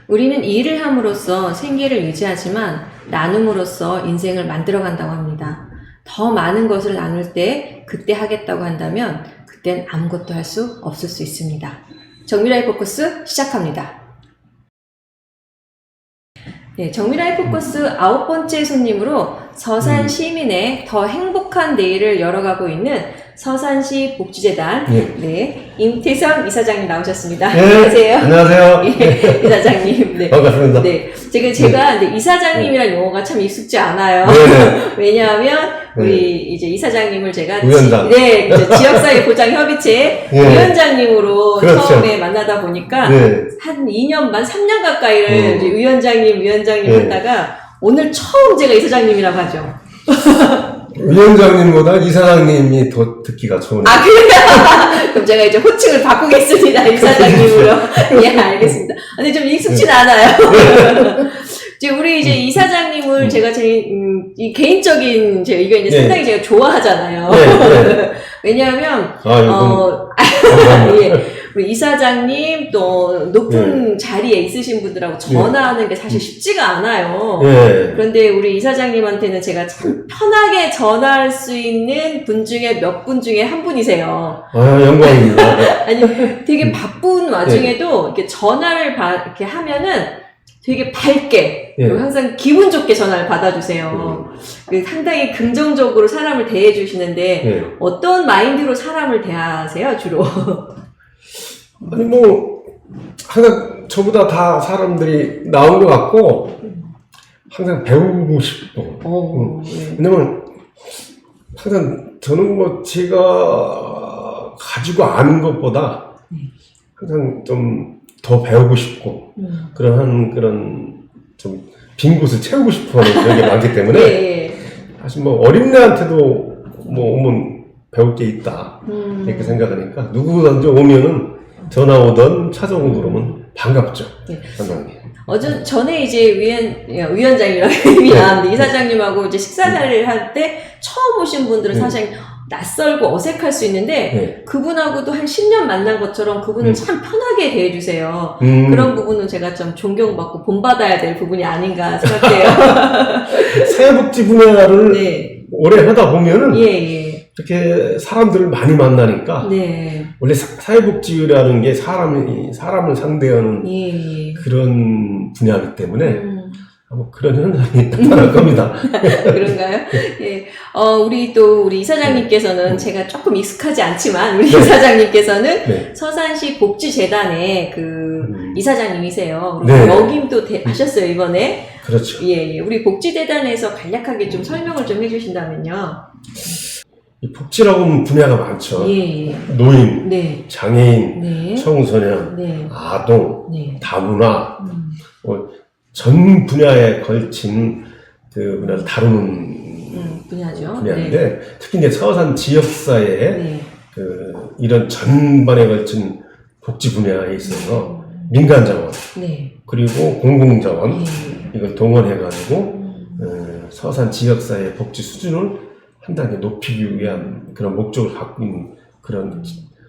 우리는 일을 함으로써 생계를 유지하지만 나눔으로써 인생을 만들어간다고 합니다. 더 많은 것을 나눌 때 그때 하겠다고 한다면 그땐 아무것도 할 수 없을 수 있습니다. 정미라의 포커스 시작합니다. 네, 정미라의 포커스 9번째 손님으로 서산 시민의 더 행복한 내일을 열어가고 있는 서산시 복지재단 네, 임태성 이사장님 나오셨습니다. 네, 안녕하세요. 안녕하세요. 예, 이사장님. 네. 반갑습니다. 네. 제가 이사장님이라는 용어가 참 익숙지 않아요. 네. 왜냐하면 우리 이제 이사장님을 제가 위원장. 지역사회 보장 협의체 네. 위원장님으로 그렇죠. 처음에 만나다 보니까 네. 한 2년 반, 3년 가까이를 이제 위원장님 하다가 오늘 처음 제가 이사장님이라고 하죠. 위원장님보다 이사장님이 더 듣기가 좋으네요. 아, 그래요? 그럼 제가 이제 호칭을 바꾸겠습니다. 이사장님으로. 예, 알겠습니다. 근데 좀 익숙진 않아요. 이제 우리 이제 이사장님을 제가 이 개인적인 제 의견이 상당히 제가 좋아하잖아요. 왜냐하면, 예, 우리 이사장님 또 높은 자리에 있으신 분들하고 전화하는 게 사실 쉽지가 않아요. 그런데 우리 이사장님한테는 제가 참 편하게 전화할 수 있는 분 중에 몇 분 중에 한 분이세요. 아, 영광입니다. 아니, 되게 바쁜 와중에도 이렇게 전화를 이렇게 하면은 되게 밝게, 그리고 항상 기분 좋게 전화를 받아주세요. 상당히 긍정적으로 사람을 대해주시는데, 어떤 마인드로 사람을 대하세요, 주로? 아니, 항상 저보다 다 사람들이 나온 것 같고, 항상 배우고 싶고. 왜냐면, 항상 저는 제가 가지고 아는 것보다 항상 좀 더 배우고 싶고, 그런 좀 빈 곳을 채우고 싶어 하는 그런 게 많기 때문에, 사실 어린애한테도 오면 배울 게 있다. 이렇게 생각하니까, 누구든지 오면은 전화 오든 찾아오고 그러면 반갑죠. 상당히. 전에 이제 위원장이라고 이름이 나왔는데, 이사장님하고 이제 식사를 할 때 처음 오신 분들은 사실 낯설고 어색할 수 있는데, 그분하고도 한 10년 만난 것처럼 그분을 참 편하게 대해주세요. 그런 부분은 제가 좀 존경받고 본받아야 될 부분이 아닌가 생각해요. 사회복지 분야를 오래 하다 보면은, 이렇게 사람들을 많이 만나니까, 원래 사회복지라는 게 사람을 상대하는 그런 분야이기 때문에, 그런 현상이 나타날 겁니다. 그런가요? 예. 우리 이사장님께서는 제가 조금 익숙하지 않지만, 우리 이사장님께서는 서산시 복지재단의 이사장님이세요. 그리고 역임도 하셨어요, 이번에. 그렇죠. 예. 우리 복지재단에서 간략하게 좀 설명을 좀 해주신다면요. 이 복지라고 하면 분야가 많죠. 노인, 장애인, 청소년, 아동, 다문화, 전 분야에 걸친 그 분야를 다루는 분야인데, 특히 이제 서산 지역사회에 이런 전반에 걸친 복지 분야에 있어서 민간자원, 그리고 공공자원, 이걸 동원해가지고, 서산 지역사회 복지 수준을 한 단계 높이기 위한 그런 목적을 갖고 있는 그런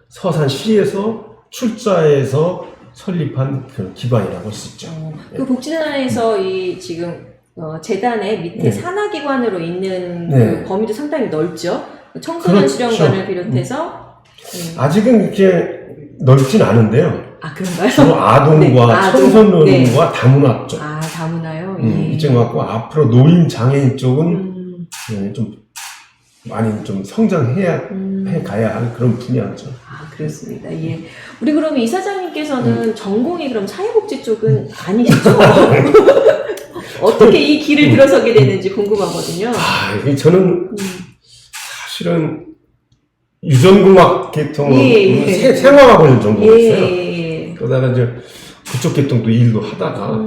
서산시에서 출자해서 설립한 그런 기관이라고 할 수 있죠. 그 복지재단에서 지금 재단의 밑에 산하기관으로 있는 그 범위도 상당히 넓죠. 청소년 수련관을 비롯해서 아직은 이렇게 넓진 않은데요. 아, 그런가요? 주로 아동과 청소년과 다문화 쪽. 아, 다문화요? 이쪽 같고, 앞으로 노인 장애인 쪽은 좀 많이 좀 해 가야 할 그런 분야죠. 아, 그렇습니다. 예. 우리 그럼 이사장님께서는 전공이 그럼 사회복지 쪽은 아니시죠? 어떻게 이 길을 들어서게 되는지 궁금하거든요. 저는 사실은 유전공학 계통은 생화학을 전공했어요. 그러다가 이제 그쪽 계통도 일도 하다가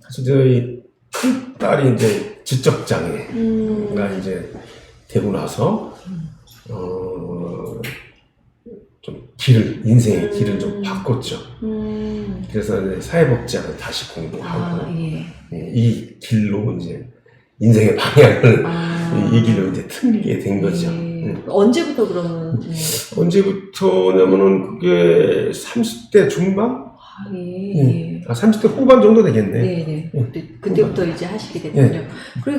사실 저희 큰 딸이 이제 지적장애가 이제 되고 나서 좀 인생의 길을 좀 바꿨죠. 그래서 이제 사회복지학을 다시 공부하고 이 길로 이제 인생의 방향을 이 길로 이제 틀게 된 거죠. 언제부터 그러면? 언제부터냐면은 그게 30대 중반? 예. 30대 후반 정도 되겠네. 네네. 그때부터 이제 하시게 됐군요.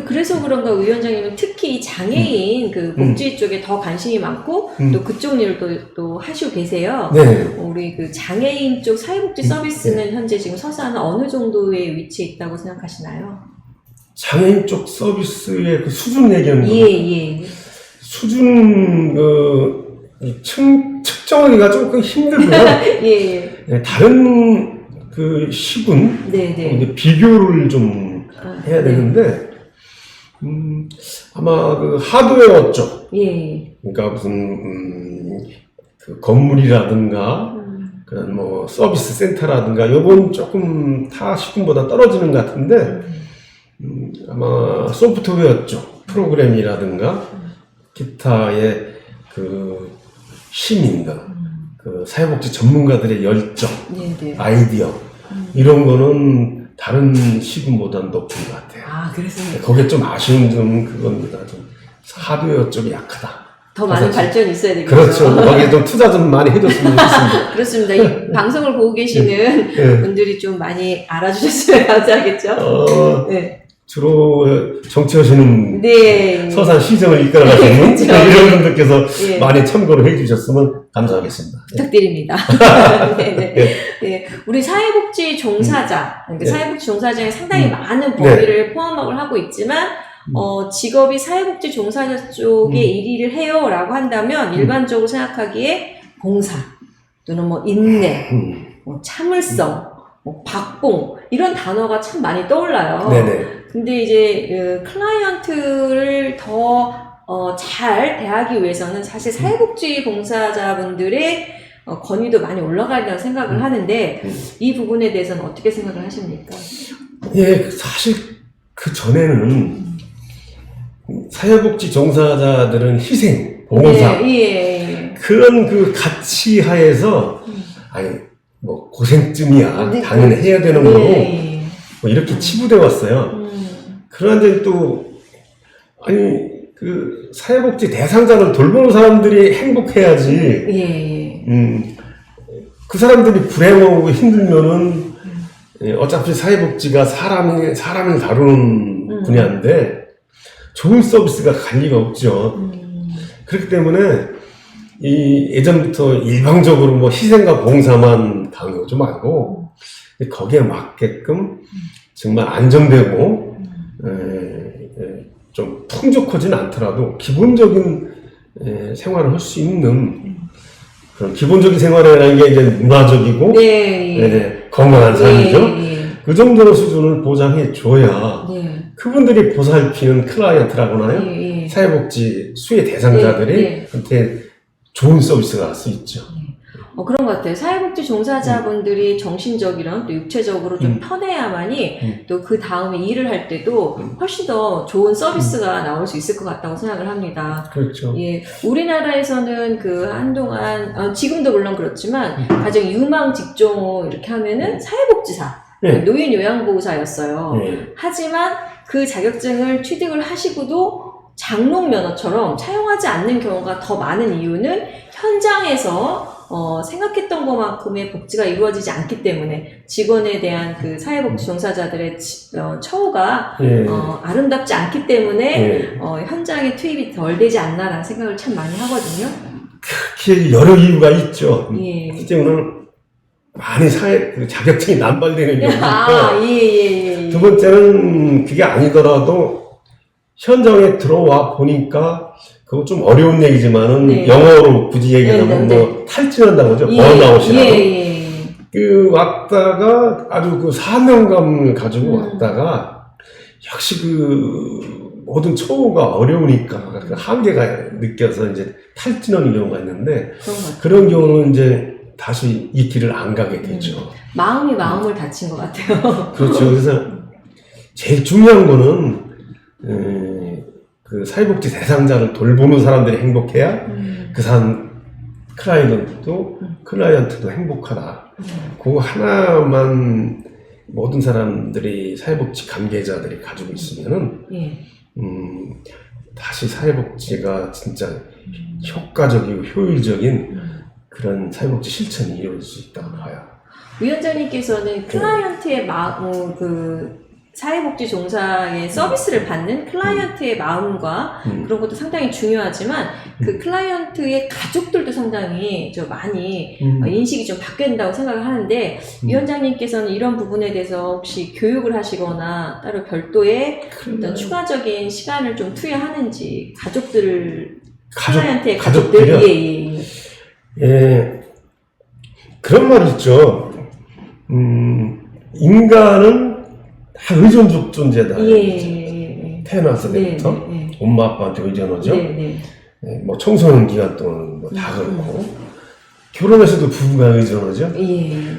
그래서 그런가 위원장님은 특히 장애인 그 복지 쪽에 더 관심이 많고 또 그쪽 일을 또 하시고 계세요. 네. 우리 그 장애인 쪽 사회복지 서비스는 현재 지금 서산은 어느 정도의 위치에 있다고 생각하시나요? 장애인 쪽 서비스의 그 수준 얘기하는 거예요. 예. 수준 측정하기가 조금 힘들고요. 예. 네, 다른 그 시군 네네. 비교를 좀 해야 되는데 아마 그 하드웨어 쪽, 그러니까 무슨 그 건물이라든가 그런 뭐 서비스 센터라든가 요건 조금 타 시군보다 떨어지는 것 같은데 아마 소프트웨어 쪽 프로그램이라든가 기타의 그 시민들, 그 사회복지 전문가들의 열정, 아이디어 이런 거는 다른 시군보다는 높은 것 같아요. 그래서 거기에 좀 아쉬운 점은 그겁니다. 좀 하드웨어 쪽이 약하다. 더 많은 발전이 있어야 되겠죠. 그렇죠. 거기에 좀 투자 좀 많이 해줬으면 좋겠습니다. 그렇습니다. 이 방송을 보고 계시는 분들이 좀 많이 알아주셨으면 감사하겠죠. 주로 정치하시는 서산 시정을 이끌어가시는 그렇죠. 이런 분들께서 많이 참고를 해주셨으면 감사하겠습니다. 부탁드립니다. 우리 사회복지 종사자, 그러니까 사회복지 종사자에 상당히 많은 범위를 포함을 하고 있지만 직업이 사회복지 종사자 쪽에 일을 해요라고 한다면 일반적으로 생각하기에 봉사 또는 뭐 인내, 뭐 참을성, 뭐 박봉 이런 단어가 참 많이 떠올라요. 근데 이제 클라이언트를 더 잘 대하기 위해서는 사실 사회복지 봉사자분들의 권위도 많이 올라가야 된다고 생각을 하는데 이 부분에 대해서는 어떻게 생각을 하십니까? 사실 그 전에는 사회복지 종사자들은 희생, 봉사 그런 그 가치 하에서 뭐 고생쯤이야 당연히 해야 되는 거고 뭐 이렇게 치부되어 왔어요. 그런데 또 그 사회복지 대상자를 돌보는 사람들이 행복해야지. 그 사람들이 불행하고 힘들면은 어차피 사회복지가 사람을 다루는 분야인데 좋은 서비스가 갈 리가 없죠. 그렇기 때문에 예전부터 일방적으로 뭐 희생과 봉사만 강요하지 말고 거기에 맞게끔 정말 안정되고 좀 풍족하진 않더라도 기본적인 생활을 할 수 있는 그런 기본적인 생활이라는 게 이제 문화적이고 건강한 삶이죠. 그 정도의 수준을 보장해 줘야 그분들이 보살피는 클라이언트라고 하나요? 사회복지 수혜 대상자들이 한테 좋은 서비스가 갈 수 있죠. 그런 것 같아요. 사회복지 종사자분들이 정신적이랑 또 육체적으로 좀 편해야만이 또 그 다음에 일을 할 때도 훨씬 더 좋은 서비스가 나올 수 있을 것 같다고 생각을 합니다. 그렇죠. 우리나라에서는 그 한동안, 지금도 물론 그렇지만 가장 유망 직종 이렇게 하면은 사회복지사, 노인 요양보호사였어요. 하지만 그 자격증을 취득을 하시고도 장롱 면허처럼 차용하지 않는 경우가 더 많은 이유는 현장에서 생각했던 것만큼의 복지가 이루어지지 않기 때문에 직원에 대한 그 사회복지 종사자들의 처우가 아름답지 않기 때문에 현장에 투입이 덜 되지 않나라는 생각을 참 많이 하거든요. 그렇게 여러 이유가 있죠. 실제 오늘 많이 그 자격증이 남발되는 경우가 있고 두 번째는 그게 아니더라도 현장에 들어와 보니까 그거 좀 어려운 얘기지만은 영어로 굳이 얘기하면 뭐 탈진한다고 하죠. 번아웃이라고. 그 왔다가 아주 그 사명감을 가지고 왔다가 역시 그 모든 처우가 어려우니까 그 한계가 느껴서 이제 탈진하는 경우가 있는데 그런 경우는 이제 다시 이 길을 안 가게 되죠. 마음이 마음을 다친 것 같아요. 그렇죠. 그래서 제일 중요한 거는 그 사회복지 대상자를 돌보는 사람들이 행복해야 그 사람 클라이언트도 행복하다. 그거 하나만 모든 사람들이 사회복지 관계자들이 가지고 있으면은 다시 사회복지가 진짜 효과적이고 효율적인 그런 사회복지 실천이 이루어질 수 있다고 봐요. 위원장님께서는 클라이언트의 사회복지 종사의 서비스를 받는 클라이언트의 마음과 그런 것도 상당히 중요하지만 그 클라이언트의 가족들도 상당히 좀 많이 인식이 좀 바뀌어야 된다고 생각을 하는데 위원장님께서는 이런 부분에 대해서 혹시 교육을 하시거나 따로 별도의 어떤 추가적인 시간을 좀 투여하는지 클라이언트의 가족들 예, 그런 말이 있죠. 인간은 다 의존적 존재다. 태어났을 때부터 엄마 아빠한테 의존하죠. 뭐 청소년 기간 동안 뭐 다 그렇고 결혼해서도 부부가 의존하죠.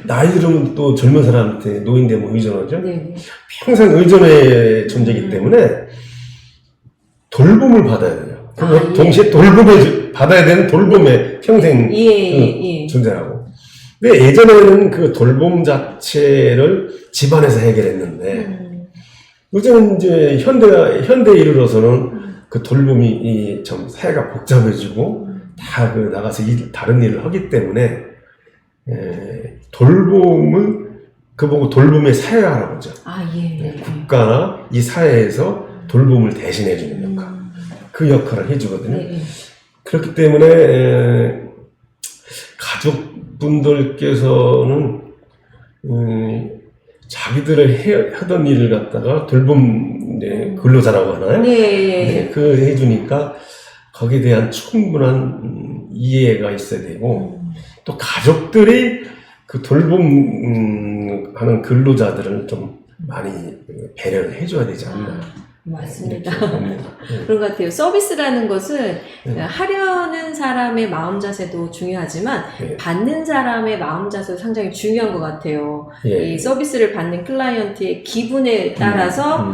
나이 들으면 또 젊은 사람한테 노인 되면 의존하죠. 평생 의존의 존재이기 때문에 돌봄을 받아야 돼요. 동시에 돌봄을 받아야 되는 돌봄의 평생 존재라고. 근데 예전에는 그 돌봄 자체를 집안에서 해결했는데, 요즘은 이제 현대에 이르러서는 그 돌봄이 좀 사회가 복잡해지고, 다 나가서 다른 일을 하기 때문에, 돌봄을, 그보고 돌봄의 사회화라고 하죠. 국가나 이 사회에서 돌봄을 대신해주는 역할. 그 역할을 해주거든요. 그렇기 때문에, 가족분들께서는 자기들을 하던 일을 갖다가 돌봄 근로자라고 하나요? 그 해주니까 거기에 대한 충분한 이해가 있어야 되고 또 가족들이 그 돌봄하는 근로자들을 좀 많이 배려를 해줘야 되지 않나. 맞습니다. 그런 것 같아요. 서비스라는 것은 하려는 사람의 마음 자세도 중요하지만 받는 사람의 마음 자세도 상당히 중요한 것 같아요. 이 서비스를 받는 클라이언트의 기분에 따라서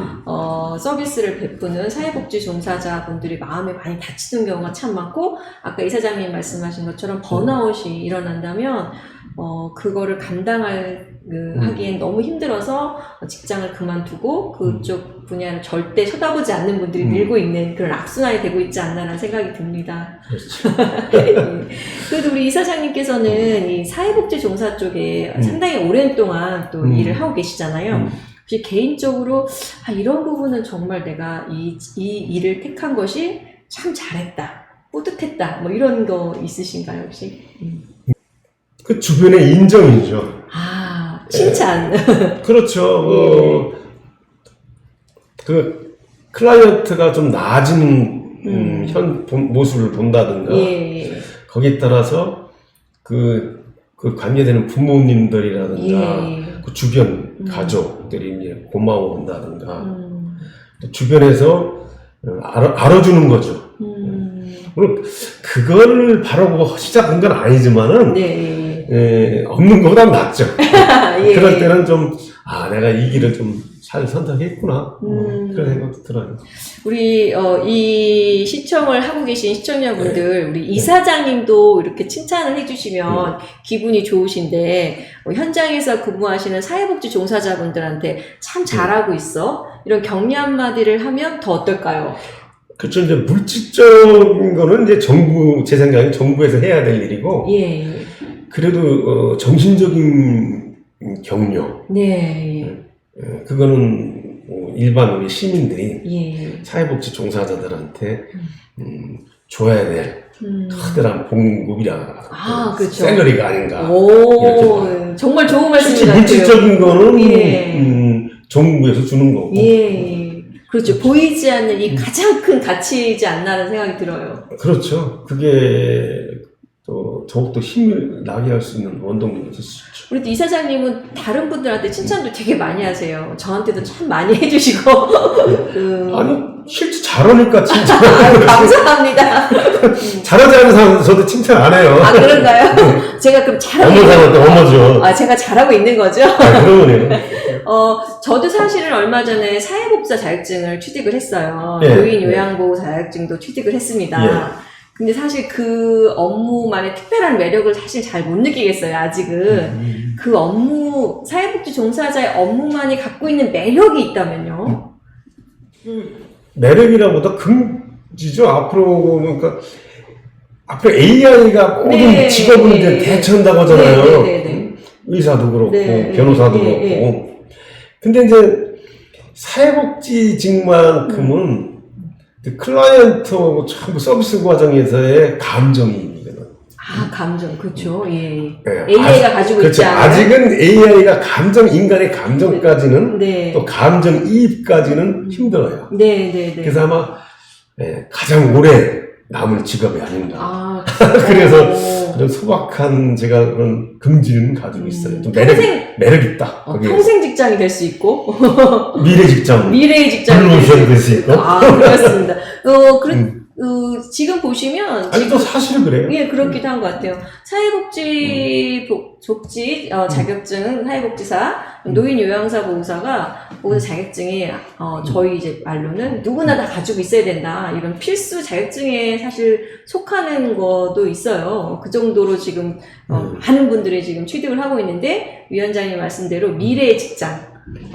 서비스를 베푸는 사회복지 종사자분들이 마음에 많이 다치는 경우가 참 많고 아까 이사장님 말씀하신 것처럼 번아웃이 일어난다면 그거를 하기엔 너무 힘들어서 직장을 그만두고 그쪽 분야를 절대 쳐다보지 않는 분들이 늘고 있는 그런 악순환이 되고 있지 않나라는 생각이 듭니다. 그래도 우리 이사장님께서는 이 사회복지 종사 쪽에 상당히 오랜 동안 또 일을 하고 계시잖아요. 혹시 개인적으로 이런 부분은 정말 내가 이 일을 택한 것이 참 잘했다, 뿌듯했다, 뭐 이런 거 있으신가요 혹시? 그 주변의 인정이죠. 칭찬. 그렇죠. 그 클라이언트가 좀 나아진 모습을 본다든가 거기에 따라서 그 관계되는 부모님들이라든가 그 주변 가족들이 이제 고마워한다든가 또 주변에서 알아주는 거죠. 물론 그걸 바로 시작한 건 아니지만은 없는 것보다 낫죠. 그럴 때는 좀 내가 이 길을 좀 잘 선택했구나 그런 생각도 들어요. 우리 이 시청을 하고 계신 시청자분들 우리 이사장님도 이렇게 칭찬을 해주시면 기분이 좋으신데 현장에서 근무하시는 사회복지 종사자분들한테 참 잘하고 있어 이런 격려 한마디를 하면 더 어떨까요? 그렇죠. 이제 물질적인 거는 이제 제 생각엔 정부에서 해야 될 일이고 그래도 정신적인 격려 그거는 일반 우리 시민들이 사회복지 종사자들한테 줘야 될 커다란 봉급이라 그렇죠. 샐러리가 아닌가 이렇게 정말 좋은 말씀인 것 같아요. 물질적인 거는 정부에서 주는 거고 그렇죠. 보이지 않는 이 가장 큰 가치이지 않나라는 생각이 들어요. 그렇죠. 그게 또 더욱더 힘을 나게 할 수 있는 원동력이 될 수 있죠. 우리 이사장님은 다른 분들한테 칭찬도 되게 많이 하세요. 저한테도 참 많이 해주시고. 아니 실제 잘하니까 칭찬. 감사합니다. 잘하지 않는 사람 저도 칭찬 안 해요. 그런가요? 제가 그럼 잘하고 어머죠. 제가 잘하고 있는 거죠? 그러네요. 저도 사실은 얼마 전에 사회복지사 자격증을 취득을 했어요. 노인 요양보호 자격증도 취득을 했습니다. 근데 사실 그 업무만의 특별한 매력을 사실 잘 못 느끼겠어요, 아직은. 그 업무, 사회복지 종사자의 업무만이 갖고 있는 매력이 있다면요? 매력이라보다 금지죠. 앞으로 AI가 모든 직업을 이제 대체한다고 하잖아요. 의사도 그렇고 네, 변호사도 네, 그렇고. 네. 근데 이제 사회복지직만큼은 클라이언트하고 전부 서비스 과정에서의 감정이입이거든. 아, 감정, 그렇죠. 예. 네, AI가 가지고 그렇죠. 있지 않아요? 아직은 AI가 인간의 감정까지는, 네. 또 감정이입까지는 힘들어요. 네. 그래서 아마 가장 오래 남을 직업이 아닌가. 아, 그래서 그런 소박한 제가 그런 긍지는 가지고 있어요. 좀 매력 있다. 평생 직장이 될 수 있고 미래 직장. 미래의 직장이 될 수 있고. 아, 그렇습니다. 지금 보시면 아니 또 사실은 그래요. 예, 그렇기도 한 것 같아요. 사회복지 자격증은 사회복지사, 노인 요양사 보호사가 모두 자격증이 저희 이제 말로는 누구나 다 가지고 있어야 된다. 이런 필수 자격증에 사실 속하는 것도 있어요. 그 정도로 지금 많은 분들이 지금 취득을 하고 있는데 위원장님 말씀대로 미래의 직장,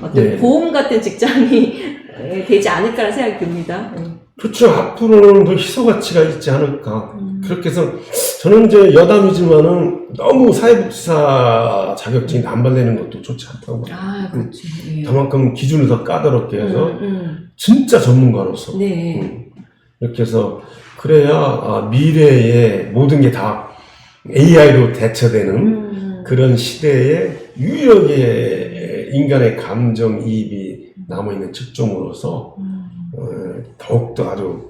어떤 보험 같은 직장이 되지 않을까라는 생각이 듭니다. 그렇죠. 앞으로는 더 희소 가치가 있지 않을까. 그렇게 해서 저는 이제 여담이지만은 너무 사회복지사 자격증이 남발되는 것도 좋지 않다고 봐요. 아, 그렇죠. 예. 그만큼 기준을 더 까다롭게 해서 진짜 전문가로서 이렇게 해서 그래야 미래에 모든 게 다 AI로 대처되는 그런 시대에 유일하게 인간의 감정이입이 남아있는 직종으로서 더욱더 아주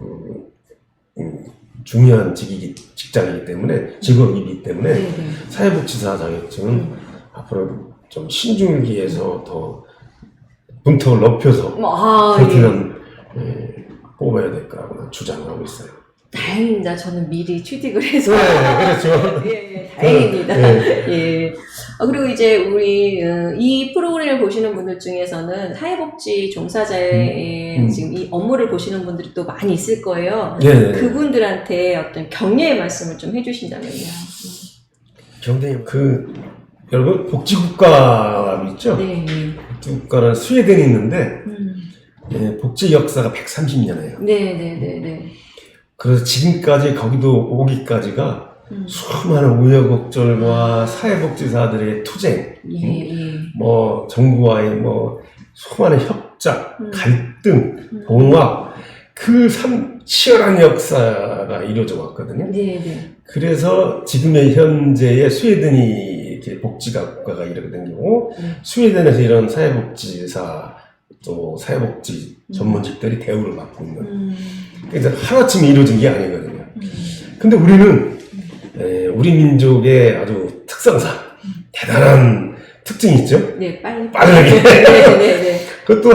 중요한 직장이기 때문에, 직업이기 때문에 사회복지사 자격증은 앞으로 좀 신중기에서 더 문턱을 높여서 그렇게는 뽑아야 될 거라고 주장을 하고 있어요. 다행입니다. 저는 미리 취직을 해서. 그렇죠. 예, 다행입니다. 예. 그리고 이제 우리 이 프로그램을 보시는 분들 중에서는 사회복지 종사자의 지금 이 업무를 보시는 분들이 또 많이 있을 거예요. 그분들한테 어떤 격려의 말씀을 좀 해주신다면요. 경대님, 여러분 복지국가 있죠? 네. 복지국가는 스웨덴이 있는데 복지 역사가 130년이에요. 네. 그래서 지금까지 거기도 오기까지가 수많은 우여곡절과 사회복지사들의 투쟁, 뭐 정부와의 수많은 협작, 갈등, 봉합, 치열한 역사가 이루어져 왔거든요. 그래서 지금의 현재의 스웨덴이 이렇게 복지가 국가가 이렇게 된 경우, 스웨덴에서 이런 사회복지사 또 사회복지 전문직들이 대우를 받고 있는. 그래서 하루아침에 이루어진 게 아니거든요. 근데 우리는 우리 민족의 아주 특성상 대단한 특징이 있죠. 네, 빠르게. 네. 그것도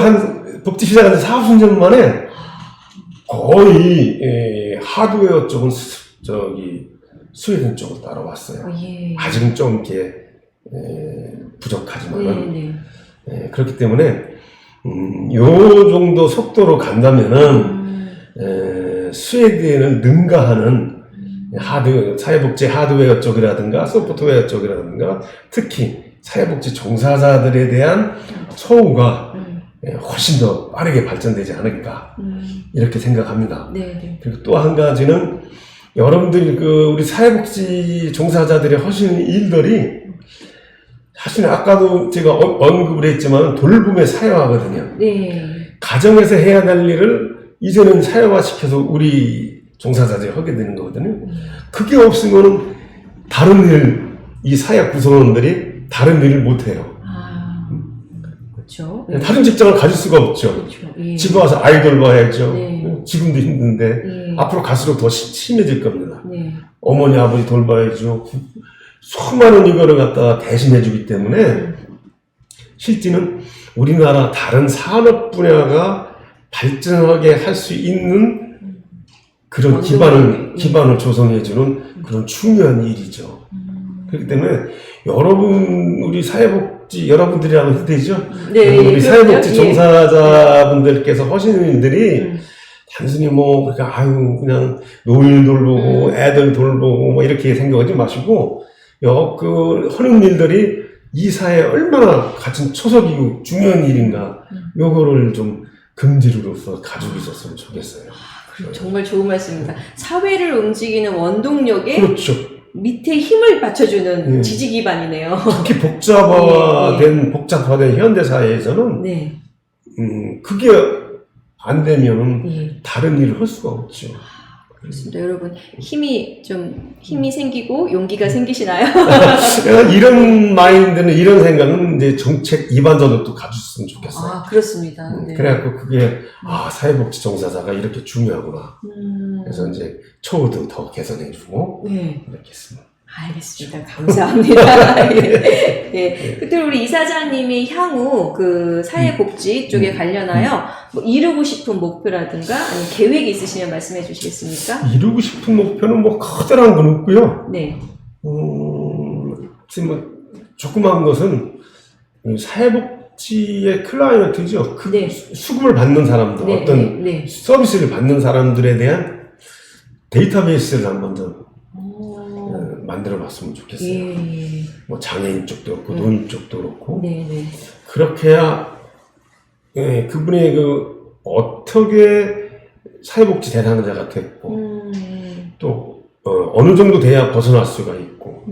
복지 시작한 지 40년 만에 거의 하드웨어 쪽은 스웨덴 쪽으로 따라왔어요. 아직은 좀 이렇게 부족하지만은 그렇기 때문에 요 정도 속도로 간다면은 스웨덴을 능가하는 사회복지 하드웨어 쪽이라든가 소프트웨어 쪽이라든가 특히 사회복지 종사자들에 대한 처우가 훨씬 더 빠르게 발전되지 않을까 이렇게 생각합니다. 그리고 또 한 가지는 여러분들이 우리 사회복지 종사자들이 하시는 일들이 사실 아까도 제가 언급을 했지만 돌봄의 사회화거든요. 가정에서 해야 될 일을 이제는 사회화시켜서 우리 종사자들이 하게 되는 거거든요. 그게 없으면 다른 일, 이 사회 구성원들이 다른 일을 못해요. 그렇죠. 다른 직장을 가질 수가 없죠. 집에 와서 아이 돌봐야죠. 지금도 힘든데 앞으로 갈수록 더 심해질 겁니다. 어머니, 아버지 돌봐야죠. 수많은 이거를 갖다가 대신해주기 때문에 실제는 우리나라 다른 산업 분야가 발전하게 할 수 있는 그런 기반을 조성해주는 그런 중요한 일이죠. 그렇기 때문에 우리 사회복지, 여러분들이라고 해도 되죠? 우리 사회복지 종사자분들께서 하시는 일들이 단순히 그냥 노인 돌보고 애들 돌보고 이렇게 생각하지 마시고 하는 일들이 이 사회에 얼마나 같은 초석이고 중요한 일인가 요거를 좀 긍지로서 가지고 있었으면 좋겠어요. 정말 좋은 말씀입니다. 사회를 움직이는 원동력에 그렇죠. 밑에 힘을 받쳐주는 지지 기반이네요. 특히 복잡화된 현대 사회에서는 네. 그게 안 되면 다른 일을 할 수가 없죠. 그렇습니다. 여러분 힘이 생기고 용기가 생기시나요? 이런 마인드는 이런 생각은 이제 정책 입안자도 또 가졌으면 좋겠어요. 아 그렇습니다. 네. 그래갖고 그게 사회복지 종사자가 이렇게 중요하구나. 그래서 이제 처우도 더 개선해주고 이렇게 했습니다. 알겠습니다. 감사합니다. 예. 그때 우리 이사장님이 향후 그 사회복지 쪽에 관련하여 뭐 이루고 싶은 목표라든가 아니면 계획이 있으시면 말씀해 주시겠습니까? 이루고 싶은 목표는 뭐 커다란 건 없고요. 네. 지금 뭐 조그마한 것은 사회복지의 클라이언트죠. 그 수급을 받는 사람들, 어떤 서비스를 받는 사람들에 대한 데이터베이스를 한번 좀 만들어 봤으면 좋겠어요. 뭐 장애인 쪽도 그렇고 노인 쪽도 그렇고 그렇게 해야 그분의 어떻게 사회복지 대상자가 됐고 또 어느 정도 돼야 벗어날 수가 있고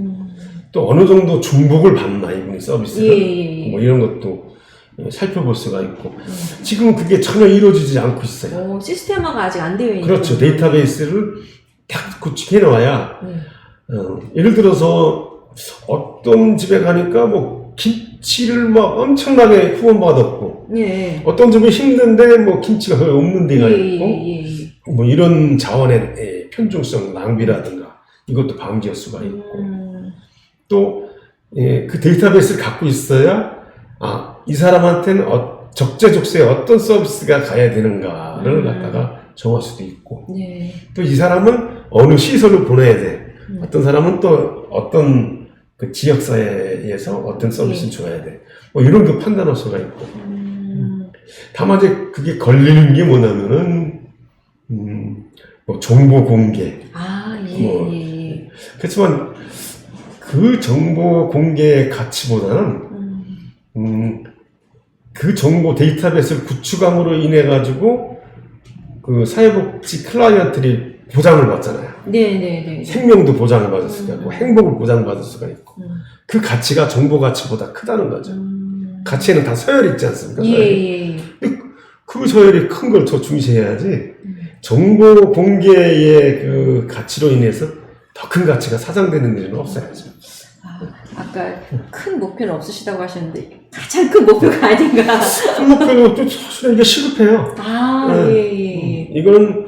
또 어느 정도 중복을 받나 이분의 서비스를 뭐 이런 것도 살펴볼 수가 있고 지금은 그게 전혀 이루어지지 않고 있어요. 시스템화가 아직 안 되어 있는 그렇죠. 데이터베이스를 딱 구축해 놓아야 예를 들어서 어떤 집에 가니까 뭐 김치를 막 엄청나게 후원받았고 어떤 집은 힘든데 뭐 김치가 거의 없는 데가 있고 뭐 이런 자원의 편중성 낭비라든가 이것도 방지할 수가 있고 또 그 데이터베이스를 갖고 있어야 이 사람한테는 적재적소에 어떤 서비스가 가야 되는가를 갖다가 정할 수도 있고 또 이 사람은 어느 시설로 보내야 돼. 어떤 사람은 또 어떤 그 지역사회에서 어떤 서비스를 줘야 돼. 뭐 이런 거 판단할 수가 있고. 다만 이제 그게 걸리는 게 뭐냐면은, 뭐 정보 공개. 그렇지만 그 정보 공개의 가치보다는, 그 정보 데이터베이스를 구축함으로 인해가지고 그 사회복지 클라이언트들이 보장을 받잖아요. 생명도 보장을 받을 수가 있고 행복을 보장받을 수가 있고 그 가치가 정보 가치보다 크다는 거죠. 가치에는 다 서열이 있지 않습니까? 그 서열이 큰 걸 더 중시해야지 정보 공개의 그 가치로 인해서 더 큰 가치가 사장되는 일은 없어야죠. 아까 큰 목표는 없으시다고 하셨는데 가장 큰 목표가 아닌가? 큰 목표는 또 사실은 이게 시급해요. 이거는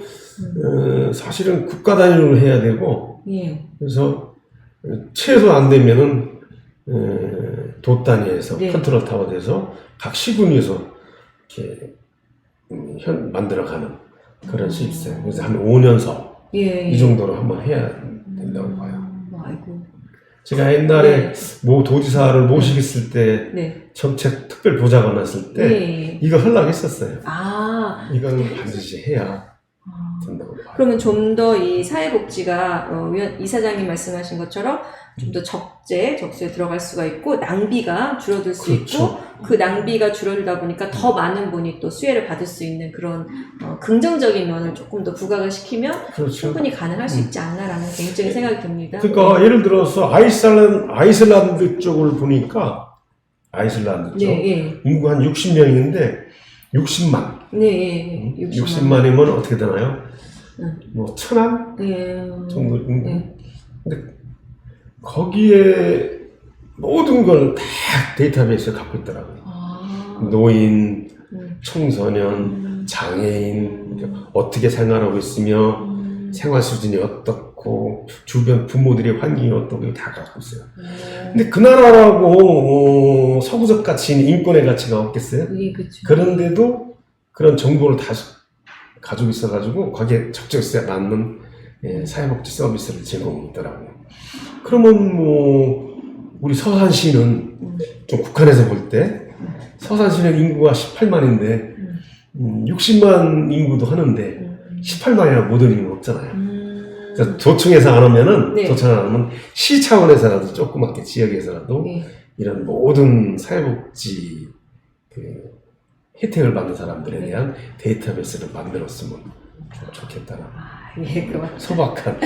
사실은 국가 단위로 해야 되고 그래서 최소 안 되면은 도 단위에서 컨트롤 타워 돼서 각 시군에서 이렇게 만들어가는 그런 시스템. 그래서 한 5년서 이 정도로 한번 해야 된다고 봐요. 제가 옛날에 모 도지사를 모시겠을 때 정책 특별 보좌관 왔을 때 이거 하려고 했었어요. 이건 반드시 해야 된다고 봐요. 그러면 좀 더 이 사회복지가 이사장님 말씀하신 것처럼 좀 더 적재에 들어갈 수가 있고 낭비가 줄어들 수 있고 그 낭비가 줄어들다 보니까 더 많은 분이 또 수혜를 받을 수 있는 그런 긍정적인 면을 조금 더 부각을 시키면 충분히 가능할 수 있지 않나라는 개인적인 생각이 듭니다. 그러니까 예를 들어서 아이슬란드 쪽을 보니까 아이슬란드 쪽 인구 한 60명인데 60만 60만이면 어떻게 되나요? 뭐 1000안 정도 인구. 근데 거기에 모든 걸 다 데이터베이스에 갖고 있더라고요. 노인, 청소년, 장애인, 어떻게 생활하고 있으며 생활 수준이 어떻고 주변 부모들의 환경이 어떻고 이거 다 갖고 있어요. 근데 그 나라라고 서구적 가치인 인권의 가치가 없겠어요? 그런데도 그런 정보를 다 가지고 있어가지고 거기에 적절성에 맞는 사회복지 서비스를 제공하더라고요. 그러면 뭐 우리 서산시는 좀 국한에서 볼 때 서산시는 인구가 18만인데 60만 인구도 하는데 18만이나 못 오는 건 없잖아요. 그래서 도청에서 안 하면은 도청 안 하면 시 차원에서라도 조그맣게 지역에서라도 이런 모든 사회복지 그 혜택을 받는 사람들에 대한 데이터베이스를 만들었으면 좋겠다는. 예, 소박한.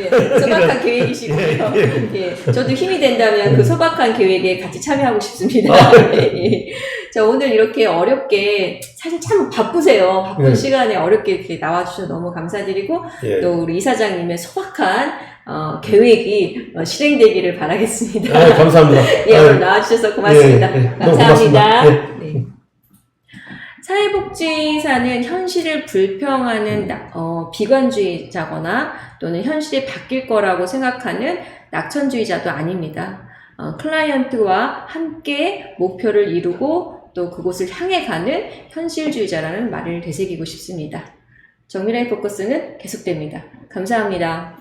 예, 소박한 계획이시고요. 예, 저도 힘이 된다면 그 소박한 계획에 같이 참여하고 싶습니다. 예. 자, 오늘 이렇게 어렵게, 사실 참 바쁘세요. 바쁜 시간에 어렵게 이렇게 나와주셔서 너무 감사드리고, 또 우리 이사장님의 소박한 계획이 실행되기를 바라겠습니다. 감사합니다. 예, 오늘 나와주셔서 고맙습니다. 감사합니다. 네. 사회복지사는 현실을 불평하는 비관주의자거나 또는 현실이 바뀔 거라고 생각하는 낙천주의자도 아닙니다. 클라이언트와 함께 목표를 이루고 또 그곳을 향해 가는 현실주의자라는 말을 되새기고 싶습니다. 정미라의 포커스는 계속됩니다. 감사합니다.